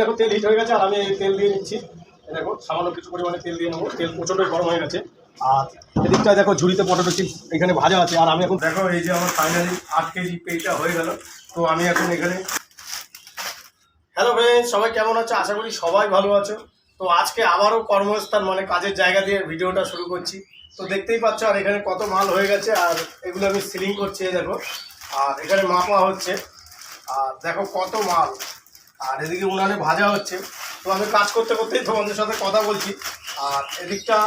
দেখো তেল হিট হয়ে গেছে আর আমি তেল দিয়ে নিচ্ছি। দেখো সামান্য কিছু পরিমাণে তেল দিয়ে নেবো। তেল প্রচণ্ডই গরম হয়ে গেছে। আর এদিকটা দেখো ঝুড়িতে পটেটো চিপস এখানে ভাজা আছে। আর আমি এখন দেখো এই যে আমার ফাইনালি 8 কেজি পেটা হয়ে গেল। তো আমি এখন এখানে হ্যালো ফ্রেন্ডস, সবাই কেমন আছো? আশা করি সবাই ভালো আছো। তো আজকে আবারও কর্মস্থান মানে কাজের জায়গা দিয়ে ভিডিওটা শুরু করছি। তো দেখতেই পাচ্ছ আর এখানে কত মাল হয়ে গেছে। আর এগুলো আমি সিলিং করছি দেখো। আর এখানে মাপা হচ্ছে। আর দেখো কত মাল। আর এদিকে উনানে ভাজা হচ্ছে। তো আমি কাজ করতে করতেই তোমাদের সাথে কথা বলছি। আর এদিকটা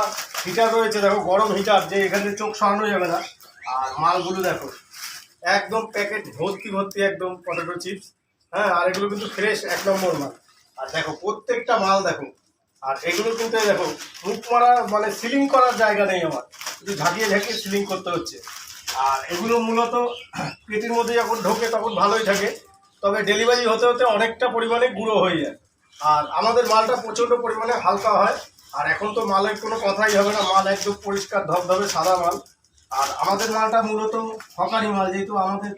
হিটার রয়েছে দেখো, গরম হিটার, যে এখানে চোখ সরানো যাবে না। আর মালগুলো দেখো একদম প্যাকেট ভর্তি ভর্তি একদম পটেটো চিপস। হ্যাঁ, আর এগুলো কিন্তু ফ্রেশ 1 নম্বর মাল। আর দেখো প্রত্যেকটা মাল দেখো। আর এগুলো কিন্তু দেখো মুখ মারা মানে সিলিং করার জায়গা নেই আমার, শুধু ঝাঁকিয়ে ঝাঁকিয়ে সিলিং করতে হচ্ছে। আর এগুলো মূলত পেটির মধ্যে যখন ঢোকে তখন ভালোই থাকে, তবে ডেলিভারি হতে হতে অনেকটা পরিমাণে গুঁড়ো হয়ে যায়। আর আমাদের মালটা প্রচণ্ড পরিমাণে হালকা হয়। আর এখন তো মালের কোনো কথাই হবে না, মাল একদম পরিষ্কার ধবধবে সাদা মাল। আর আমাদের মালটা মূলত হকারি মাল, যেহেতু আমাদের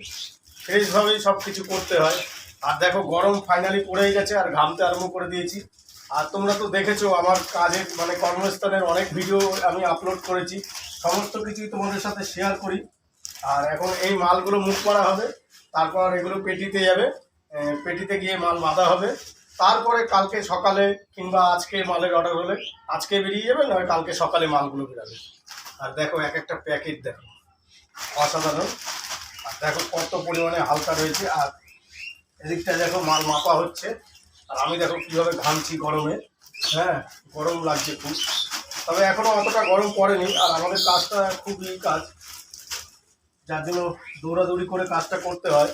ফ্রেশভাবেই সব কিছু করতে হয়। আর দেখো গরম ফাইনালি পড়েই গেছে আর ঘামতে আরম্ভ করে দিয়েছি। আর তোমরা তো দেখেছো আমার কাজের মানে কর্মস্থানের অনেক ভিডিও আমি আপলোড করেছি, সমস্ত কিছুই তোমাদের সাথে শেয়ার করি। আর এখন এই মালগুলো মুখ করা হবে, তারপর এগুলো পেটিতে যাবে, পেটিতে গিয়ে মাল বাঁধা হবে। তারপরে কালকে সকালে কিংবা আজকে মালের অর্ডার হলে আজকে বেরিয়ে যাবে, নয় কালকে সকালে মালগুলো বেরাবে। আর দেখো এক একটা প্যাকেট দেখো অসাধারণ। আর দেখো কত পরিমাণে হালকা রয়েছে। আর এদিকটা দেখো মাল মাপা হচ্ছে। আর আমি দেখো কীভাবে ঘামছি গরমে। হ্যাঁ, গরম লাগছে খুব, তবে এখনও অতটা গরম পড়েনি। আর আমাদের কাজটা খুবই কাজ, যার জন্য দৌড়াদৌড়ি করে কাজটা করতে হয়।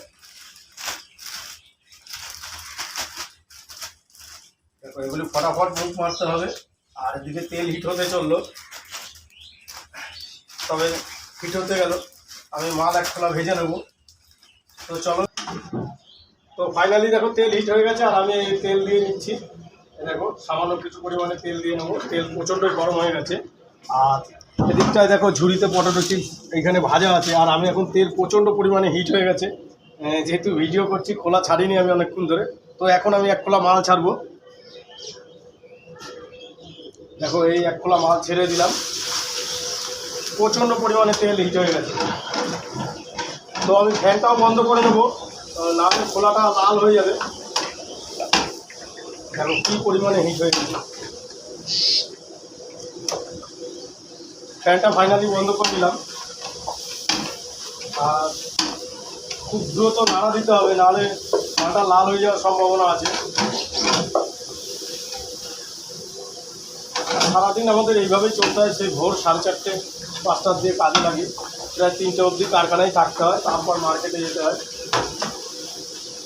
দেখো এগুলি ফটাফট মুখ মারতে হবে। আর এদিকে তেল হিট হতে চললো, তবে হিট হতে গেল আমি মাল 1 খোলা ভেজে নেব। তো চলো। তো ফাইনালি দেখো তেল হিট হয়ে গেছে আর আমি তেল দিয়ে নিচ্ছি। দেখো সামান্য কিছু পরিমাণে তেল দিয়ে নেবো। তেল প্রচণ্ডই গরম হয়ে গেছে। আর এদিকটায় দেখো ঝুড়িতে পটেটো চিপস এখানে ভাজা আছে। আর আমি এখন তেল প্রচণ্ড পরিমাণে হিট হয়ে গেছে, যেহেতু ভিডিও করছি খোলা ছাড়িনি আমি অনেকক্ষণ ধরে। তো এখন আমি 1 খোলা মাল ছাড়বো। দেখো এই 1 খোলা মাল ছেড়ে দিলাম। প্রচণ্ড পরিমাণে তেল হিট হয়ে গেছে। তো আমি ফ্যানটাও বন্ধ করে দেবো, নাহলে খোলাটা লাল হয়ে যাবে। দেখো কী পরিমাণে হিট হয়ে গেছে। ফ্যানটা ফাইনালি বন্ধ করে দিলাম। আর খুব দ্রুত নাড়া দিতে হবে, নাহলে মালটা লাল হয়ে যাওয়ার সম্ভাবনা আছে। সারাদিন আমাদের এইভাবেই চলতে হয়, সেই ভোর 4:30 5টার দিয়ে কাজে লাগে, প্রায় 3টে অবধি কারখানায় থাকতে হয়, তারপর মার্কেটে যেতে হয়।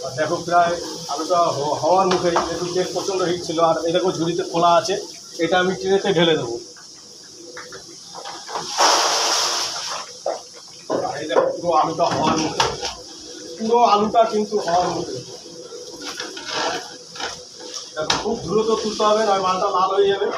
আর দেখো প্রায় আলুটা হওয়ার মুখেই, যেহেতু তেল প্রচণ্ড হিট ছিল। আর এই দেখো ঝুড়িতে খোলা আছে, এটা আমি ট্রেতে ঢেলে দেবো। আর এই দেখো পুরো আলুটা হওয়ার মুখে, পুরো আলুটা কিন্তু হওয়ার মুখে। দেখো খুব দ্রুত তুলতে হবে, নয় মালটা লাল হয়ে যাবে।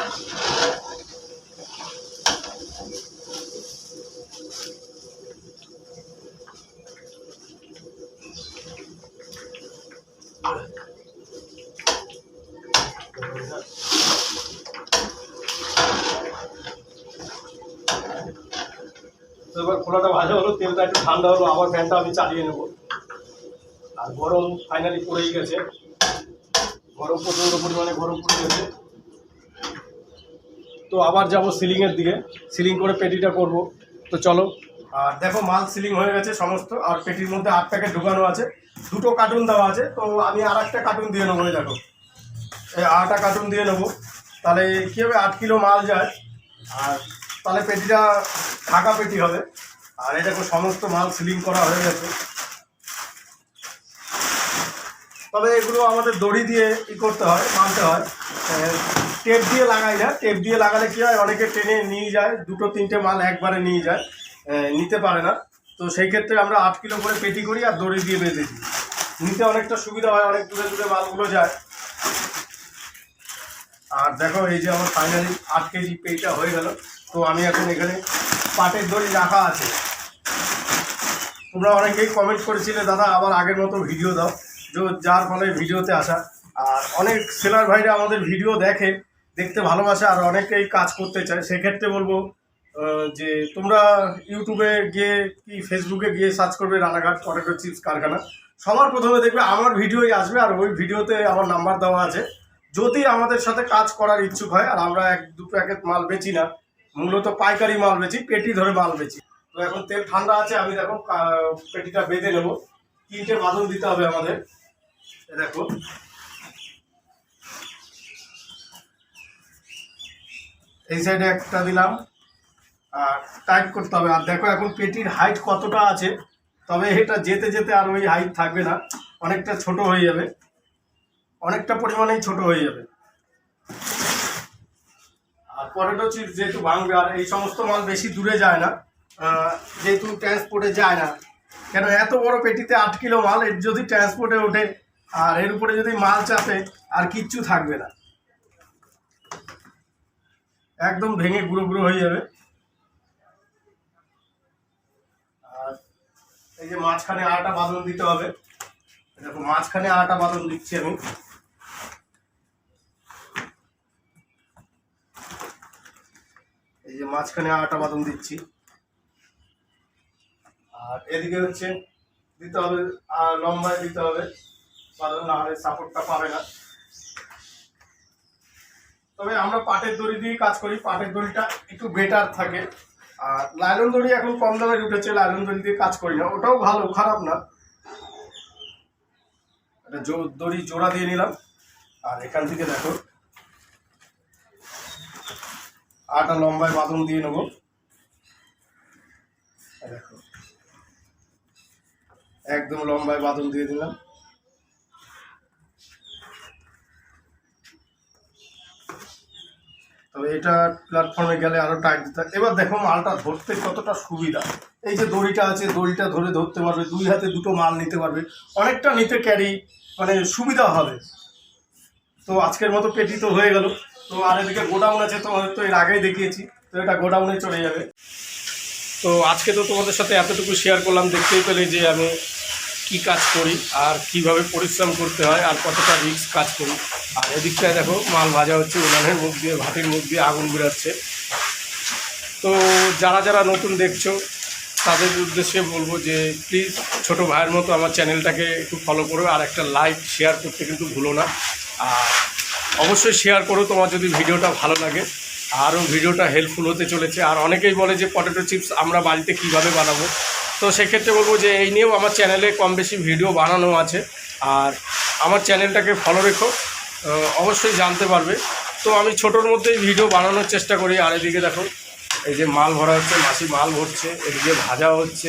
তো এবার খোলাটা ভাজা হলো, তেলটা একটু ঠান্ডা হলো, আবার ফ্যানটা আমি চালিয়ে নেব। আর গরম ফাইনালি পড়েই গেছে, গরম প্রচণ্ড পরিমাণে গরম পড়ে গেছে। তো আবার যাব সিলিংয়ের দিকে, সিলিং করে পেটিটা করব। তো চলো। আর দেখো মাল সিলিং হয়ে গেছে সমস্ত। আর পেটির মধ্যে 8 প্যাকেট ঢুকানো আছে, 2টো কার্টুন দেওয়া আছে। তো আমি আর একটা কার্টুন দিয়ে নেবো। দেখো এই 8টা কার্টুন দিয়ে নেবো, তাহলে কী হবে 8 কিলো মাল যায়। আর তাহলে পেটিটা ঢাকা পেটি হবে। আর এই দেখো সমস্ত মাল সিলিং করা হয়ে গেছে। তবে এগুলো আমাদের দড়ি দিয়ে করতে হয়, মানতে হয়, টেপ দিয়ে লাগাই না। টেপ দিয়ে লাগালে কী হয়, অনেকে টেনে নিয়ে যায়, 2টো 3টে মাল একবারে নিয়ে যায়, নিতে পারে না। তো সেই ক্ষেত্রে আমরা 8 কিলো করে পেটি করি আর দড়ি দিয়ে বেঁধে দিই, নিতে অনেকটা সুবিধা হয়, অনেক দূরে দূরে মালগুলো যায়। আর দেখো এই যে আমার ফাইনালি 8 কেজি পেটা হয়ে গেল। তো আমি এখন এখানে পাটের দড়ি রাখা আছে। তোমরা অনেকেই কমেন্ট করেছিলে দাদা আবার আগের মতো ভিডিও দাও, যার ফলে ভিডিওতে আসা। আর অনেক সেলার ভাইরা আমাদের ভিডিও দেখে, দেখতে ভালোবাসে, আর অনেকেই কাজ করতে চায়। সেক্ষেত্রে বলবো যে তোমরা ইউটিউবে গিয়ে কি ফেসবুকে গিয়ে সার্চ করবে রানাঘাট পটেটো চিপস কারখানা, সবার প্রথমে দেখবে আমার ভিডিওই আসবে, আর ওই ভিডিওতে আমার নাম্বার দেওয়া আছে। যদি আমাদের সাথে কাজ করার ইচ্ছুক হয়, আর আমরা 1-2 প্যাকেট মাল বেচি না, মূলত পাইকারি মাল বেচি, পেটি ধরে মাল বেচি। তো এখন তেল ঠান্ডা আছে, আমি দেখো পেটিটা বেঁধে নেবো। 3টে বাঁধন দিতে হবে আমাদের। দেখো এই সাইডে একটা দিলাম, আর টাইট করতে হবে। আর দেখো এখন পেটির হাইট কতটা আছে, তবে এটা যেতে যেতে আর ওই হাইট থাকবে না, অনেকটা ছোট হয়ে যাবে, অনেকটা পরিমাণেই ছোট হয়ে যাবে। আর পটেটো চিপস যেহেতু ভাঙবে, আর এই সমস্ত মাল বেশি দূরে যায় না, যেহেতু ট্রান্সপোর্টে যায় না, কেন এত বড় পেটিতে 8 কিলো মাল, এর যদি ট্রান্সপোর্টে ওঠে আর এর উপরে যদি মাল চাপে, আর কিচ্ছু থাকবে না, একদম ভেঙে গুঁড়ো গুঁড়ো হয়ে যাবে। আর এই যে মাঝখানে আটা বাঁধন দিতে হবে। দেখো মাঝখানে আটা বাঁধন দিচ্ছি আমি। এই যে মাঝখানে আটা বাঁধন দিচ্ছি, আর এদিকে হচ্ছে দিতে হবে, আর লম্বায় দিতে হবে বাঁধন, না হলে সাপোর্টটা পাবে না। তবে আমরা পাটের দড়ি দিয়ে কাজ করি, পাটের দড়িটা একটু বেটার থাকে। আর লাইলন দড়ি এখন কম দামে উঠেছে, লাইলন দড়ি দিয়ে কাজ করি না, ওটাও ভালো, খারাপ না। একটা দড়ি জোড়া দিয়ে নিলাম, আর এখান থেকে দেখো আটা লম্বায় বাঁধন দিয়ে নেবো। দেখো একদম লম্বায় বাঁধন দিয়ে দিলাম। তবে এটা প্ল্যাটফর্মে গেলে আরো টাইট দিতে। এবার দেখো মালটা ধরতে কতটা সুবিধা। এই যে দড়িটা আছে, দড়িটা ধরে ধরতে পারবে, 2 হাতে 2টো মাল নিতে পারবে, অনেকটা নিতে ক্যারি মানে সুবিধা হবে। তো আজকের মতো পেটি তো হয়ে গেল। তো আর এদিকে গোডাউন আছে, তোমাদের তো এর আগেই দেখিয়েছি, তো এটা গোডাউনে চলে যাবে। তো আজকে তো তোমাদের সাথে এতটুকু শেয়ার করলাম, দেখতেই পেলে যে আমি কি কাজ করি আর কিভাবে পরিশ্রম করতে হয় আর কতটা রিস্ক কাজ করি। আর এদিকটায় দেখো মাল ভাজা হচ্ছে, উনানের মুখ দিয়ে, ভাটির মুখ দিয়ে আগুন বেরাচ্ছে। তো যারা যারা নতুন দেখছো তাদের উদ্দেশ্যে বলবো যে প্লিজ ছোটো ভাইয়ের মতো আমার চ্যানেলটাকে একটু ফলো করো, আর একটা লাইক শেয়ার করতে কিন্তু ভুলো না। আর অবশ্যই শেয়ার করো তোমার যদি ভিডিওটা ভালো লাগে, আরও ভিডিওটা হেল্পফুল হতে চলেছে। আর অনেকেই বলে যে পটেটো চিপস আমরা বাড়িতে কিভাবে বানাবো, তো সেক্ষেত্রে বলবো যে এই নিয়েও আমার চ্যানেলে কম বেশি ভিডিও বানানো আছে, আর আমার চ্যানেলটাকে ফলো রেখো, অবশ্যই জানতে পারবে। তো আমি ছোটোর মধ্যেই ভিডিও বানানোর চেষ্টা করি। আর এদিকে দেখো এই যে মাল ভরা হচ্ছে, মাসি মাল ভরছে, এদিকে ভাজা হচ্ছে,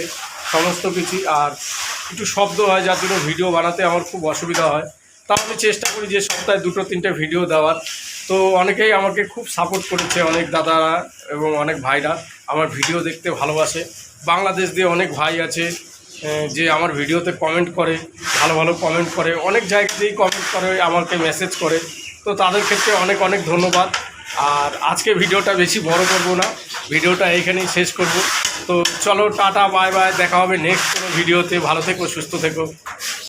সমস্ত কিছু। আর একটু শব্দ হয়, যার জন্য ভিডিও বানাতে আমার খুব অসুবিধা হয়। তাও আমি চেষ্টা করি যে সপ্তাহে 2-3টে ভিডিও দেওয়ার। তো অনেকেই আমাকে খুব সাপোর্ট করেছে, অনেক দাদারা এবং অনেক ভাইরা আমার ভিডিও দেখতে ভালোবাসে। বাংলাদেশ দিয়ে অনেক ভাই আছে যে আমার ভিডিওতে কমেন্ট করে, ভালো ভালো কমেন্ট করে, অনেক জায়গাতেই কমেন্ট করে, আমাকে মেসেজ করে। তো তাদের ক্ষেত্রে অনেক অনেক ধন্যবাদ। আর আজকে ভিডিওটা বেশি বড় করব না, ভিডিওটা এইখানেই শেষ করব। তো চলো টাটা, বাই বাই, দেখা হবে নেক্সট কোনো ভিডিওতে। ভালো থেকো, সুস্থ থেকো।